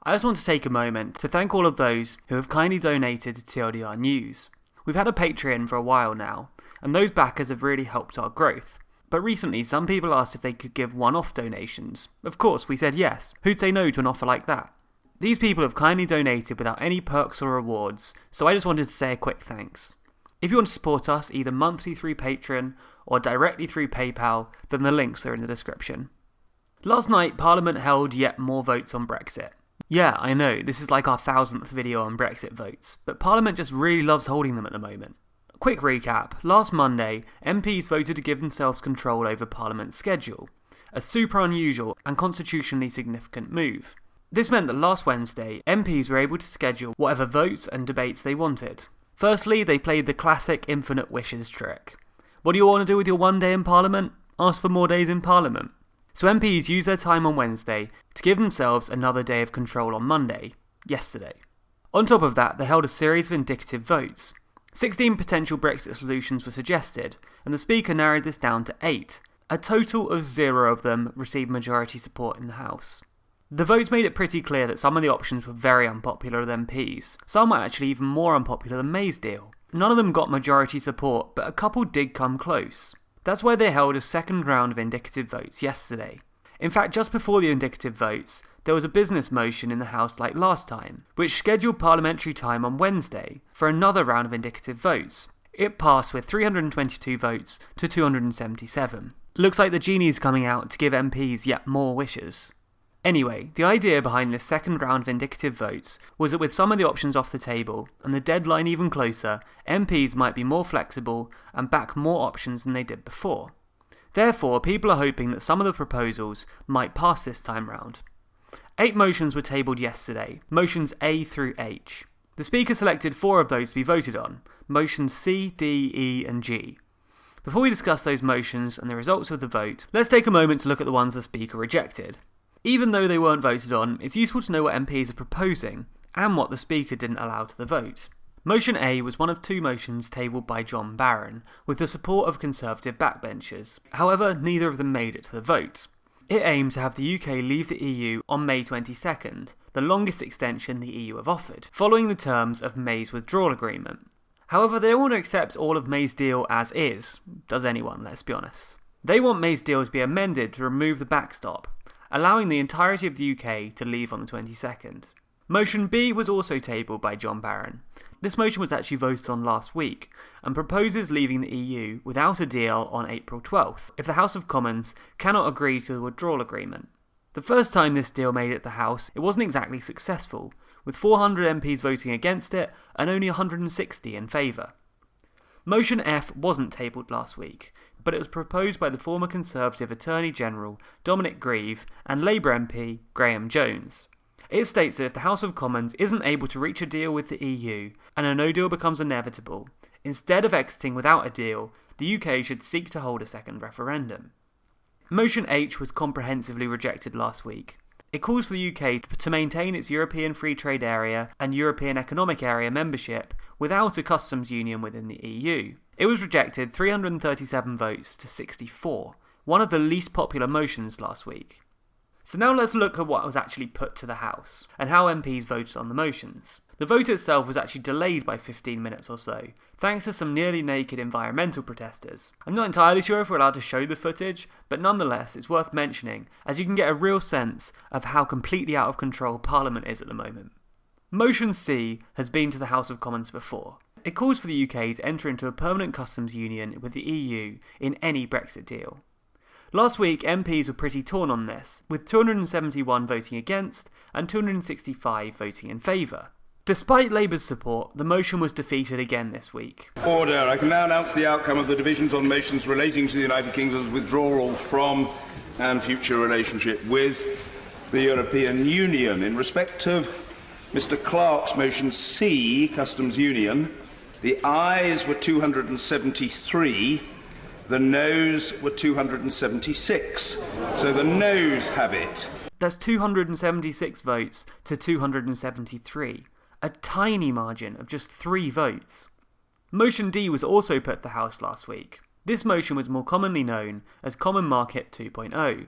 I just want to take a moment to thank all of those who have kindly donated to TLDR News. We've had a Patreon for a while now, and those backers have really helped our growth. But recently, some people asked if they could give one-off donations. Of course, we said yes. Who'd say no to an offer like that? These people have kindly donated without any perks or rewards, so I just wanted to say a quick thanks. If you want to support us either monthly through Patreon or directly through PayPal, then the links are in the description. Last night, Parliament held yet more votes on Brexit. Yeah, I know, this is like our 1000th video on Brexit votes, but Parliament just really loves holding them at the moment. Quick recap, last Monday, MPs voted to give themselves control over Parliament's schedule, a super unusual and constitutionally significant move. This meant that last Wednesday, MPs were able to schedule whatever votes and debates they wanted. Firstly, they played the classic infinite wishes trick. What do you want to do with your one day in Parliament? Ask for more days in Parliament. So MPs used their time on Wednesday to give themselves another day of control on Monday, yesterday. On top of that, they held a series of indicative votes. 16 potential Brexit solutions were suggested, and the Speaker narrowed this down to 8. A total of 0 of them received majority support in the House. The votes made it pretty clear that some of the options were very unpopular with MPs. Some were actually even more unpopular than May's deal. None of them got majority support, but a couple did come close. That's why they held a second round of indicative votes yesterday. In fact, just before the indicative votes, there was a business motion in the House like last time, which scheduled parliamentary time on Wednesday for another round of indicative votes. It passed with 322 votes to 277. Looks like the genie's coming out to give MPs yet more wishes. Anyway, the idea behind this second round of indicative votes was that with some of the options off the table, and the deadline even closer, MPs might be more flexible and back more options than they did before. Therefore, people are hoping that some of the proposals might pass this time round. 8 motions were tabled yesterday, motions A through H. The Speaker selected 4 of those to be voted on, motions C, D, E and G. Before we discuss those motions and the results of the vote, let's take a moment to look at the ones the Speaker rejected. Even though they weren't voted on, it's useful to know what MPs are proposing, and what the Speaker didn't allow to the vote. Motion A was one of 2 motions tabled by John Barron, with the support of Conservative backbenchers. However, neither of them made it to the vote. It aimed to have the UK leave the EU on May 22nd, the longest extension the EU have offered, following the terms of May's withdrawal agreement. However, they don't want to accept all of May's deal as is. Does anyone, let's be honest. They want May's deal to be amended to remove the backstop, allowing the entirety of the UK to leave on the 22nd. Motion B was also tabled by John Barron. This motion was actually voted on last week, and proposes leaving the EU without a deal on April 12th, if the House of Commons cannot agree to the withdrawal agreement. The first time this deal made it to the House, it wasn't exactly successful, with 400 MPs voting against it and only 160 in favour. Motion F wasn't tabled last week, but it was proposed by the former Conservative Attorney General Dominic Grieve and Labour MP Graham Jones. It states that if the House of Commons isn't able to reach a deal with the EU and a no deal becomes inevitable, instead of exiting without a deal, the UK should seek to hold a second referendum. Motion H was comprehensively rejected last week. It calls for the UK to maintain its European Free Trade Area and European Economic Area membership without a customs union within the EU. It was rejected 337 votes to 64, one of the least popular motions last week. So now let's look at what was actually put to the House, and how MPs voted on the motions. The vote itself was actually delayed by 15 minutes or so, thanks to some nearly naked environmental protesters. I'm not entirely sure if we're allowed to show the footage, but nonetheless it's worth mentioning, as you can get a real sense of how completely out of control Parliament is at the moment. Motion C has been to the House of Commons before. It calls for the UK to enter into a permanent customs union with the EU in any Brexit deal. Last week, MPs were pretty torn on this, with 271 voting against and 265 voting in favour. Despite Labour's support, the motion was defeated again this week. Order. I can now announce the outcome of the divisions on motions relating to the United Kingdom's withdrawal from and future relationship with the European Union. In respect of Mr Clark's motion C, Customs Union, the ayes were 273, the noes were 276. So the noes have it. That's 276 votes to 273. A tiny margin of just 3 votes. Motion D was also put to the House last week. This motion was more commonly known as Common Market 2.0.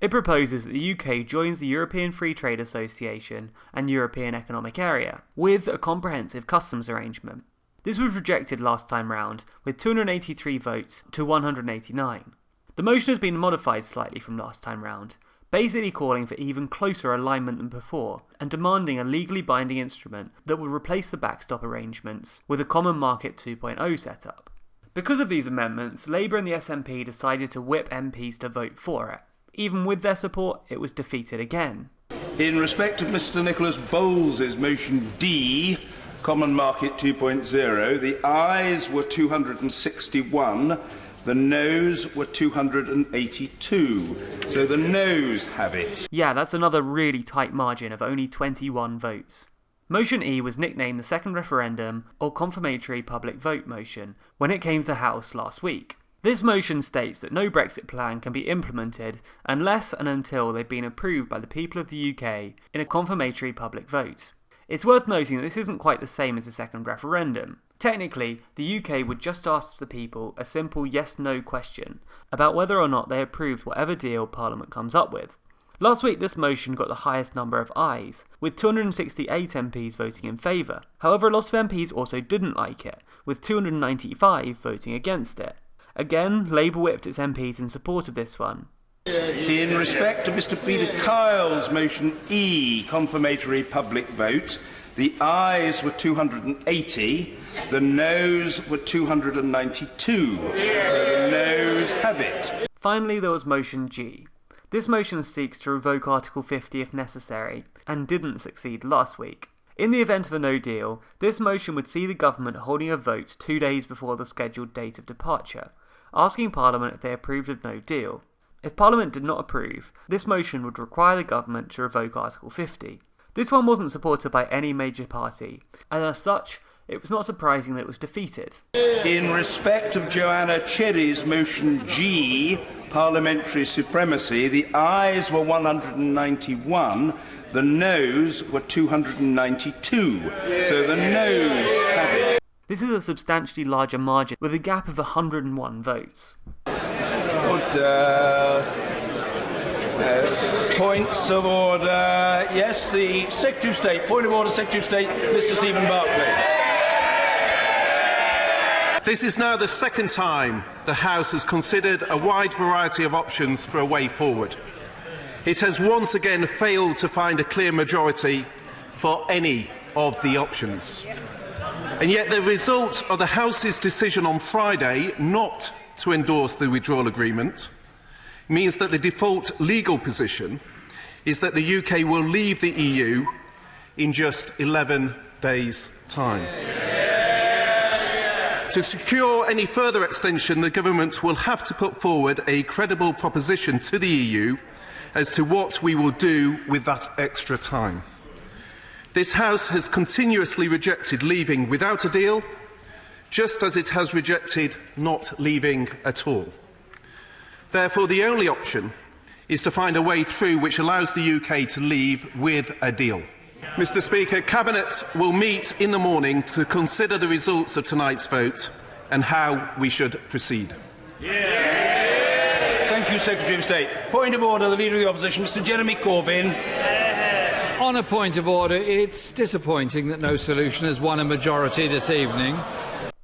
It proposes that the UK joins the European Free Trade Association and European Economic Area, with a comprehensive customs arrangement. This was rejected last time round, with 283 votes to 189. The motion has been modified slightly from last time round, basically calling for even closer alignment than before, and demanding a legally binding instrument that would replace the backstop arrangements with a Common Market 2.0 setup. Because of these amendments, Labour and the SNP decided to whip MPs to vote for it. Even with their support, it was defeated again. In respect of Mr Nicholas Bowles' motion D, Common Market 2.0, the ayes were 261, the noes were 282. So the noes have it. Yeah, that's another really tight margin of only 21 votes. Motion E was nicknamed the second referendum or confirmatory public vote motion when it came to the House last week. This motion states that no Brexit plan can be implemented unless and until they've been approved by the people of the UK in a confirmatory public vote. It's worth noting that this isn't quite the same as a second referendum. Technically, the UK would just ask the people a simple yes-no question about whether or not they approved whatever deal Parliament comes up with. Last week this motion got the highest number of ayes, with 268 MPs voting in favour. However, a lot of MPs also didn't like it, with 295 voting against it. Again, Labour whipped its MPs in support of this one. In respect of Mr Peter Kyle's motion E, confirmatory public vote, the ayes were 280, the noes were 292. So the noes have it. Finally, there was motion G. This motion seeks to revoke Article 50 if necessary, and didn't succeed last week. In the event of a no deal, this motion would see the government holding a vote 2 days before the scheduled date of departure, asking Parliament if they approved of no deal. If Parliament did not approve, this motion would require the government to revoke Article 50. This one wasn't supported by any major party, and as such, it was not surprising that it was defeated. In respect of Joanna Cherry's motion G, parliamentary supremacy, the ayes were 191, the noes were 292. So the noes have it. This is a substantially larger margin, with a gap of 101 votes. Points of order. Yes, the Secretary of State. Point of order, Secretary of State, Mr Stephen Barclay. This is now the second time the House has considered a wide variety of options for a way forward. It has once again failed to find a clear majority for any of the options. And yet the result of the House's decision on Friday not to endorse the withdrawal agreement means that the default legal position is that the UK will leave the EU in just 11 days' time. To secure any further extension, the government will have to put forward a credible proposition to the EU as to what we will do with that extra time. This House has continuously rejected leaving without a deal, just as it has rejected not leaving at all. Therefore, the only option is to find a way through which allows the UK to leave with a deal. Mr Speaker, Cabinet will meet in the morning to consider the results of tonight's vote and how we should proceed. Thank you, Secretary of State. Point of order, the Leader of the Opposition, Mr Jeremy Corbyn. On a point of order, it's disappointing that no solution has won a majority this evening.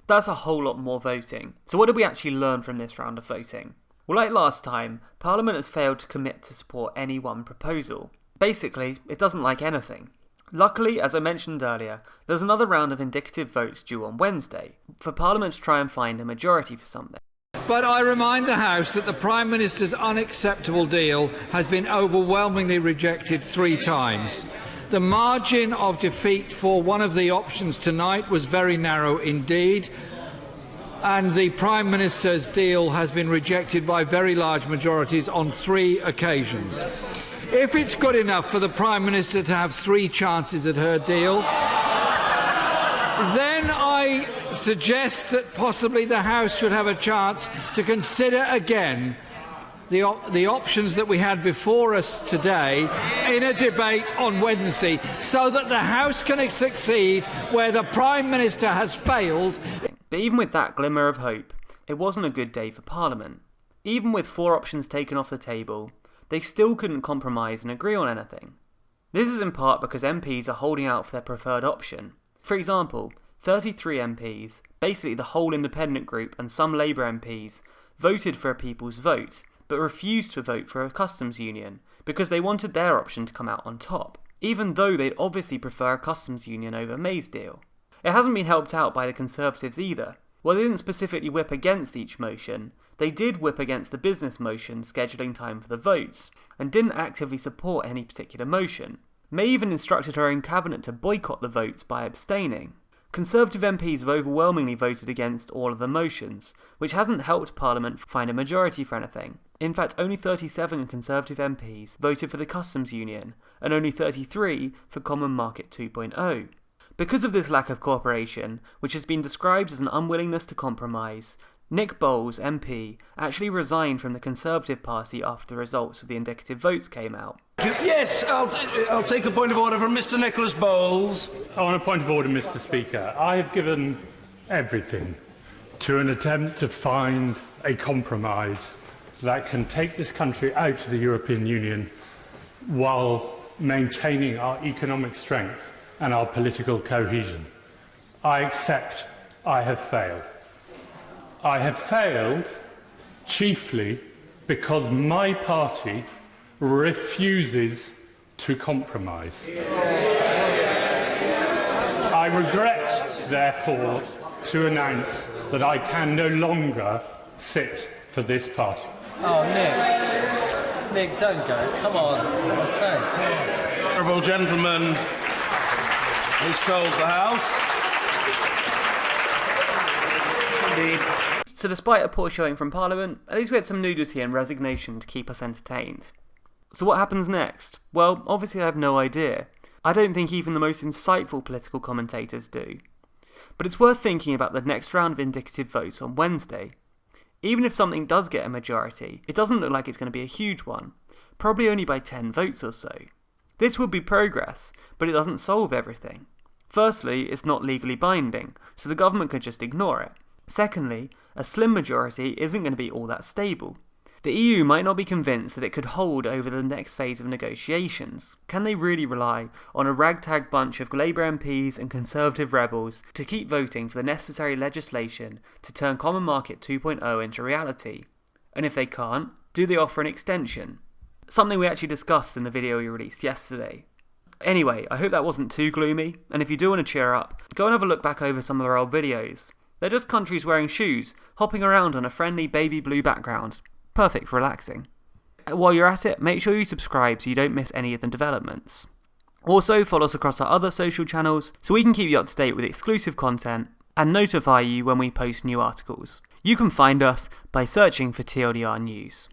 That's a whole lot more voting. So what did we actually learn from this round of voting? Well, like last time, Parliament has failed to commit to support any one proposal. Basically, it doesn't like anything. Luckily, as I mentioned earlier, there's another round of indicative votes due on Wednesday, for Parliament to try and find a majority for something. But I remind the House that the Prime Minister's unacceptable deal has been overwhelmingly rejected 3 times. The margin of defeat for one of the options tonight was very narrow indeed, and the Prime Minister's deal has been rejected by very large majorities on 3 occasions. If it's good enough for the Prime Minister to have 3 chances at her deal, then I suggest that possibly the House should have a chance to consider again the options that we had before us today in a debate on Wednesday, so that the House can succeed where the Prime Minister has failed. But even with that glimmer of hope, it wasn't a good day for Parliament. Even with 4 options taken off the table, they still couldn't compromise and agree on anything. This is in part because MPs are holding out for their preferred option. For example, 33 MPs, basically the whole independent group and some Labour MPs, voted for a people's vote, but refused to vote for a customs union because they wanted their option to come out on top, even though they'd obviously prefer a customs union over May's deal. It hasn't been helped out by the Conservatives either. While they didn't specifically whip against each motion, they did whip against the business motion scheduling time for the votes, and didn't actively support any particular motion. May even instructed her own cabinet to boycott the votes by abstaining. Conservative MPs have overwhelmingly voted against all of the motions, which hasn't helped Parliament find a majority for anything. In fact, only 37 Conservative MPs voted for the customs union, and only 33 for Common Market 2.0. Because of this lack of cooperation, which has been described as an unwillingness to compromise, Nick Bowles, MP, actually resigned from the Conservative Party after the results of the indicative votes came out. Yes, I'll take a point of order from Mr. Nicholas Bowles. On a point of order, Mr. Speaker, I have given everything to an attempt to find a compromise that can take this country out of the European Union while maintaining our economic strength and our political cohesion. I accept I have failed. I have failed chiefly because my party refuses to compromise. I regret, therefore, to announce that I can no longer sit for this party. Oh, Nick, don't go. Come on. What's that? Come on. Honourable gentleman has told the House. Indeed. So despite a poor showing from Parliament, at least we had some nudity and resignation to keep us entertained. So what happens next? Well, obviously I have no idea. I don't think even the most insightful political commentators do. But it's worth thinking about the next round of indicative votes on Wednesday. Even if something does get a majority, it doesn't look like it's going to be a huge one, probably only by 10 votes or so. This would be progress, but it doesn't solve everything. Firstly, it's not legally binding, so the government could just ignore it. Secondly, a slim majority isn't going to be all that stable. The EU might not be convinced that it could hold over the next phase of negotiations. Can they really rely on a ragtag bunch of Labour MPs and Conservative rebels to keep voting for the necessary legislation to turn Common Market 2.0 into reality? And if they can't, do they offer an extension? Something we actually discussed in the video we released yesterday. Anyway, I hope that wasn't too gloomy, and if you do want to cheer up, go and have a look back over some of our old videos. They're just countries wearing shoes, hopping around on a friendly baby blue background. Perfect for relaxing. While you're at it, make sure you subscribe so you don't miss any of the developments. Also, follow us across our other social channels so we can keep you up to date with exclusive content and notify you when we post new articles. You can find us by searching for TLDR News.